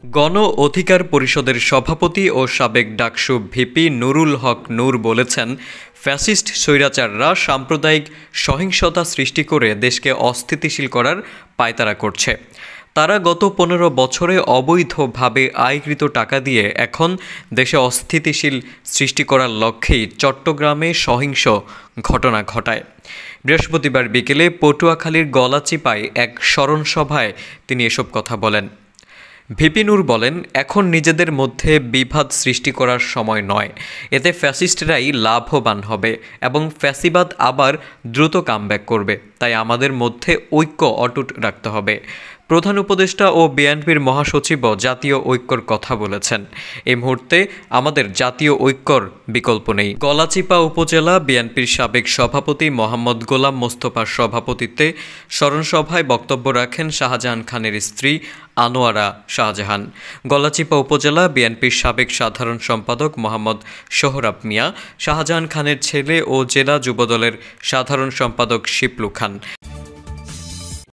গণ অধিকার পরিষদের সভাপতি ও সাবেক ডাকসু ভিপি নুরুল হক নূর বলেছেন, ফ্যাসিস্ট স্বৈরাচাররা সাম্প্রদায়িক সহিংসতা সৃষ্টি করে দেশকে অস্থিতিশীল করার পায়তারা করছে। তারা গত 15 বছরে অবৈধভাবে আয়কৃত টাকা দিয়ে এখন দেশে অস্থিতিশীল সৃষ্টি করার লক্ষ্যেই চট্টগ্রামে সহিংস ঘটনা ঘটায়। বৃহস্পতিবার বিকেলে পটুয়াখালীর গলাচিপায় এক স্মরণসভায় তিনি এসব কথা বলেন। ভিপি নূর বলেন, এখন নিজেদের মধ্যে বিভাদ সৃষ্টি করার সময় নয়। এতে ফ্যাসিস্টরাই লাভবান হবে এবং ফ্যাসিবাদ আবার দ্রুত কামব্যাক করবে। তাই আমাদের মধ্যে ঐক্য অটুট রাখতে হবে। প্রধান উপদেষ্টা ও বিএনপির মহাসচিবও জাতীয় ঐক্যর কথা বলেছেন। এই মুহূর্তে আমাদের জাতীয় ঐক্যর বিকল্প নেই। গলাচিপা উপজেলা বিএনপির সাবেক সভাপতি মোহাম্মদ গোলাম মোস্তফার সভাপতিত্বে স্মরণসভায় বক্তব্য রাখেন শাহজাহান খানের স্ত্রী আনোয়ারা শাহজাহান। গলাচিপা উপজেলা বিএনপির সাবেক সাধারণ সম্পাদক মোহাম্মদ সোহরাব মিয়া, শাহজাহান খানের ছেলে ও জেলা যুবদলের সাধারণ সম্পাদক শিপলু খান।